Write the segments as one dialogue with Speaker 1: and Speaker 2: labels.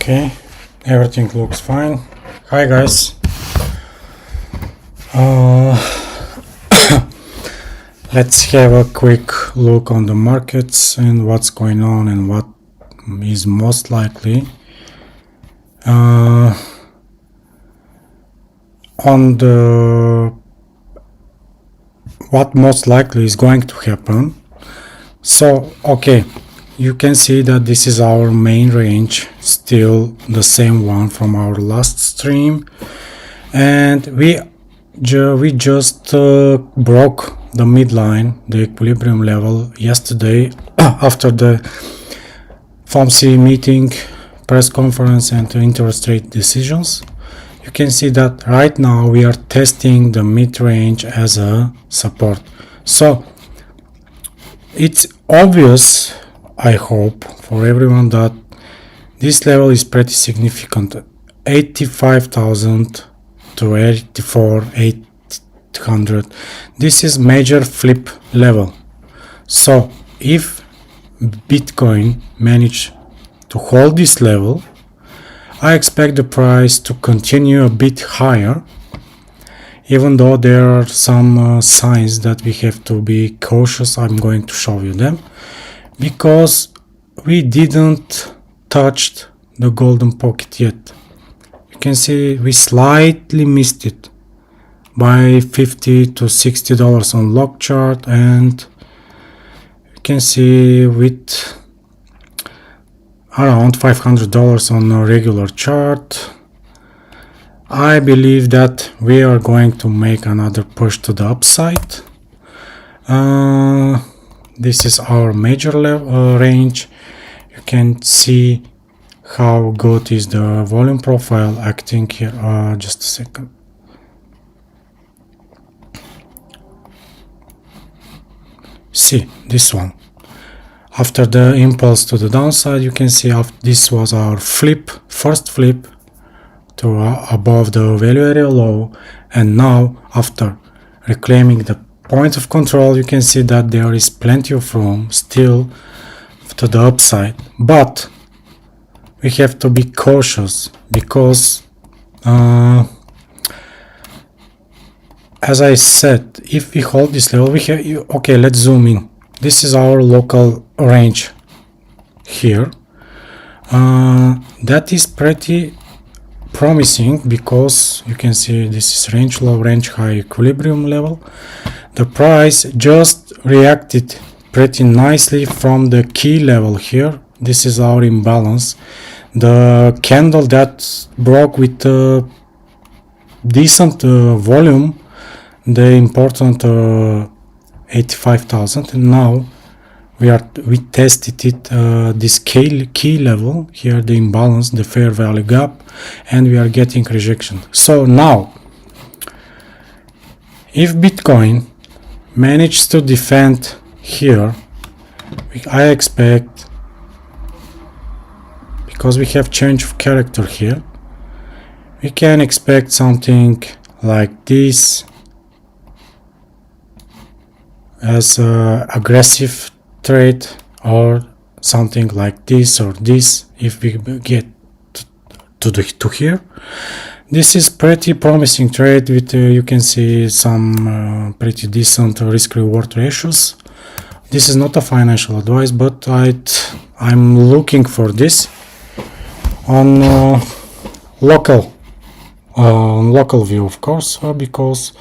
Speaker 1: Okay, everything looks fine. Hi guys. Let's have a quick look on the markets and what's going on and what is most likely. What most likely is going to happen. So, okay, you can see that this is our main range, still the same one from our last stream, and we just broke the midline, the equilibrium level yesterday after the FOMC meeting, press conference and interest rate decisions. You can see that right now we are testing the mid-range as a support. So it's obvious, I hope, for everyone that this level is pretty significant. 85,000 to 84,800. This is major flip level. So if Bitcoin manage to hold this level, I expect the price to continue a bit higher, even though there are some signs that we have to be cautious. I'm going to show you them, because we didn't touch the golden pocket yet. You can see we slightly missed it by $50 to $60 on log chart, and you can see with around $500 on a regular chart. I believe that we are going to make another push to the upside. This is our major level range. You can see how good is the volume profile acting here. Just a second. See this one. After the impulse to the downside, you can see this was our first flip to above the value area low, and now after reclaiming the point of control, you can see that there is plenty of room still to the upside, but we have to be cautious because as I said, if we hold this level, we have, okay, let's zoom in. This is our local range here. That is pretty promising because you can see this is range low, range high equilibrium level. The price just reacted pretty nicely from the key level here. This is our imbalance. The candle that broke with decent volume, the important 85,000, and now we tested it, this key level here, the imbalance, the fair value gap, and we are getting rejection. So now if Bitcoin manages to defend here, I expect, because we have change of character here, we can expect something like this as a aggressive trade, or something like this or this if we get to here. This is pretty promising trade with you can see some pretty decent risk reward ratios. This is not a financial advice, but I'm looking for this on local view, of course, because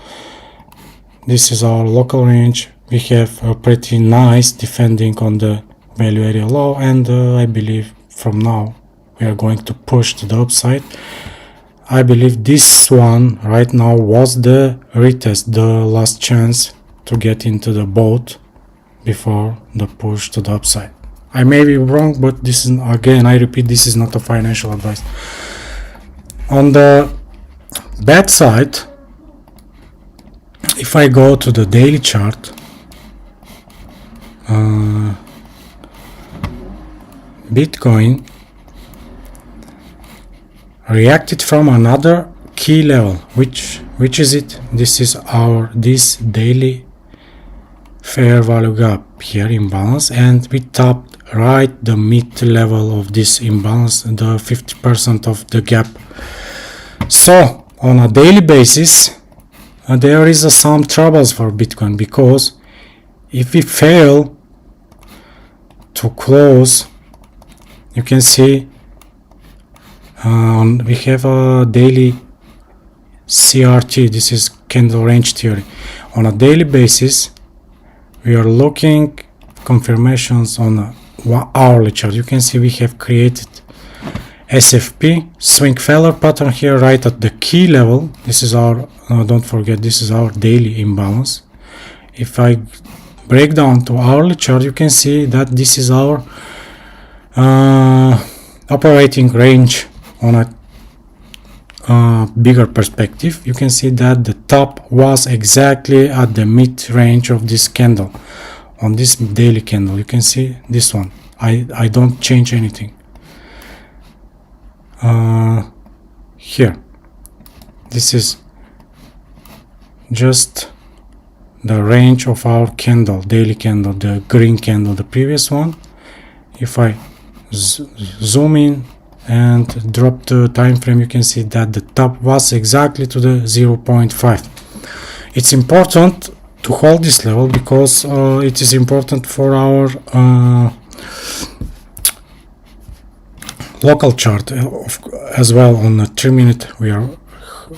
Speaker 1: this is our local range. We have a pretty nice defending on the value area low, and I believe from now we are going to push to the upside. I believe this one right now was the retest, the last chance to get into the boat before the push to the upside. I may be wrong, but this is, again, I repeat, this is not a financial advice. On the bad side, if I go to the daily chart, Bitcoin reacted from another key level. Which is it? This is this daily fair value gap here, imbalance, and we tapped right the mid level of this imbalance, the 50% of the gap. So on a daily basis, there is some troubles for Bitcoin, because if we fail to close, you can see we have a daily CRT. This is candle range theory. On a daily basis, we are looking confirmations on a hourly chart. You can see we have created SFP, swing failure pattern here right at the key level. This is our, don't forget, this is our daily imbalance. If I break down to hourly chart, you can see that this is our operating range on a bigger perspective. You can see that the top was exactly at the mid range of this candle. On this daily candle, you can see this one. I don't change anything. Here, this is just the range of our candle, daily candle, the green candle, the previous one. If I zoom in and drop the time frame, you can see that the top was exactly to the 0.5. It's important to hold this level, because it is important for our local chart as well. On the 3-minute we are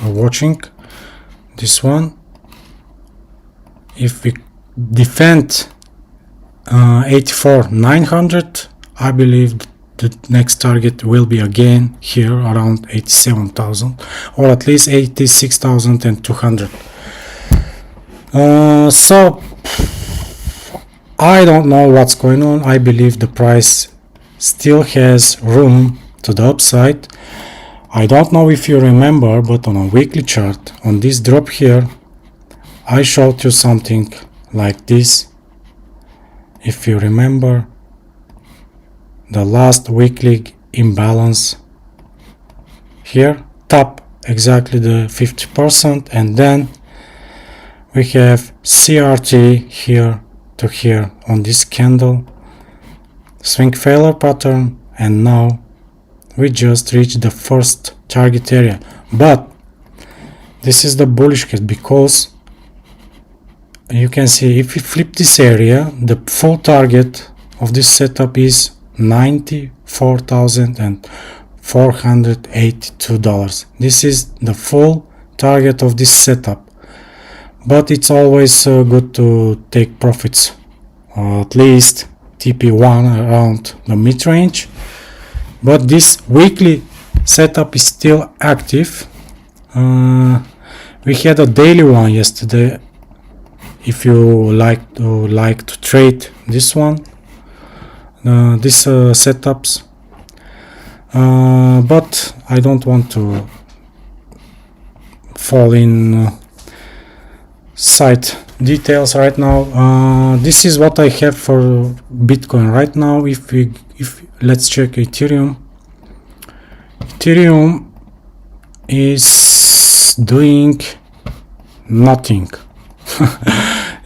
Speaker 1: watching this one. If we defend 84,900, I believe the next target will be again here around 87,000, or at least 86,200. So I don't know what's going on. I believe the price still has room to the upside. I don't know if you remember, but on a weekly chart, on this drop here, I showed you something like this. If you remember, the last weekly imbalance here, top exactly the 50%, and then we have CRT here to here on this candle, swing failure pattern, and now we just reached the first target area. But this is the bullish case, because you can see if we flip this area, the full target of this setup is $94,482. This is the full target of this setup. But it's always good to take profits, at least TP1 around the mid-range. But this weekly setup is still active. We had a daily one yesterday. If you like to trade this one, these setups, but I don't want to fall in site details right now. This is what I have for Bitcoin right now. If let's check Ethereum. Ethereum is doing nothing.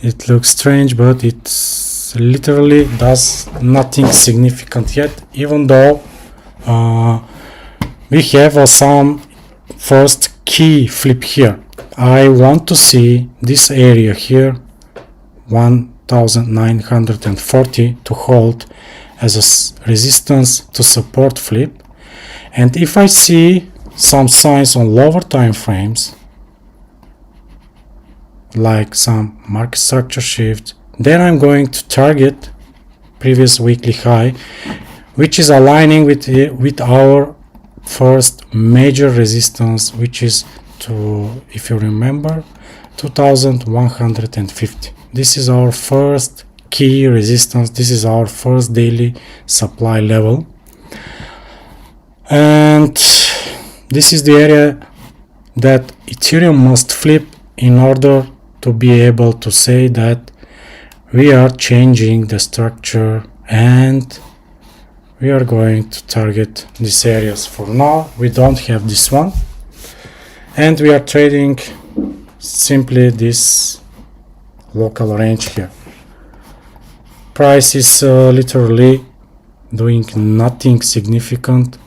Speaker 1: It looks strange, but it's literally does nothing significant yet, even though we have some first key flip here. I want to see this area here, 1940, to hold as a resistance to support flip. And if I see some signs on lower time frames, like some market structure shift, then I'm going to target previous weekly high, which is aligning with our first major resistance, which is to, if you remember, 2150. This is our first key resistance. This is our first daily supply level, and this is the area that Ethereum must flip in order to be able to say that we are changing the structure and we are going to target these areas. For now, we don't have this one, and we are trading simply this local range here. price is literally doing nothing significant,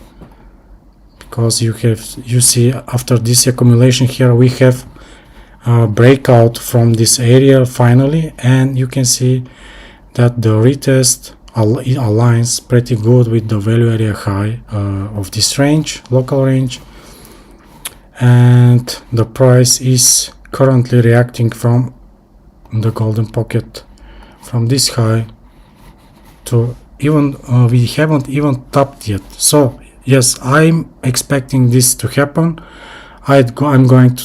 Speaker 1: because you see after this accumulation here we have a breakout from this area finally, and you can see that the retest aligns pretty good with the value area high of this range, local range, and the price is currently reacting from the golden pocket from this high to even we haven't even tapped yet. So yes, I'm expecting this to happen. I'm going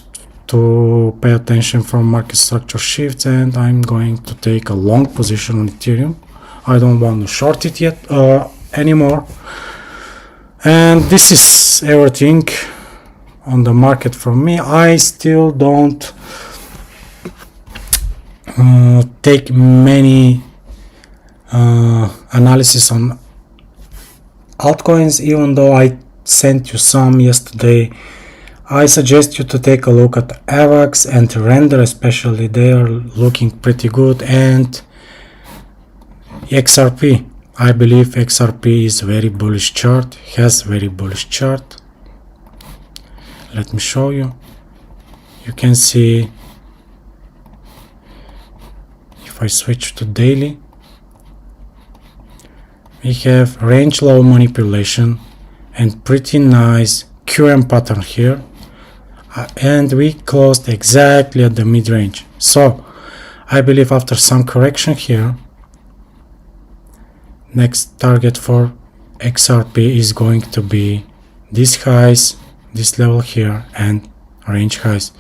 Speaker 1: to pay attention from market structure shifts, and I'm going to take a long position on Ethereum. I don't want to short it yet anymore. And this is everything on the market from me. I still don't take many analysis on altcoins, even though I sent you some yesterday. I suggest you to take a look at AVAX and Render, especially. They are looking pretty good, and XRP. I believe XRP is very bullish chart, has very bullish chart. Let me show you. You can see if I switch to daily, we have range low manipulation and pretty nice QM pattern here, and we closed exactly at the mid-range. So I believe after some correction here, next target for XRP is going to be these highs, this level here, and range highs.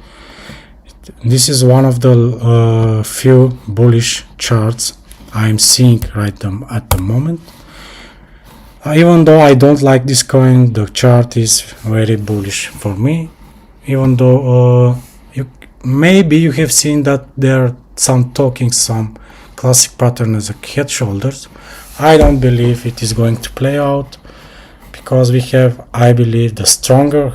Speaker 1: This is one of the few bullish charts I'm seeing right at the moment. Even though I don't like this coin, the chart is very bullish for me. Even though maybe you have seen that there are some classic pattern as a head shoulders. I don't believe it is going to play out, because we have, I believe, the stronger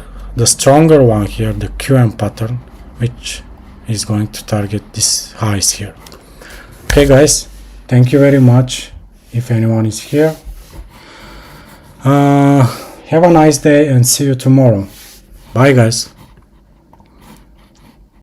Speaker 1: one here, the QM pattern, which is going to target these highs here. Okay guys, thank you very much if anyone is here. Have a nice day and see you tomorrow. Bye guys.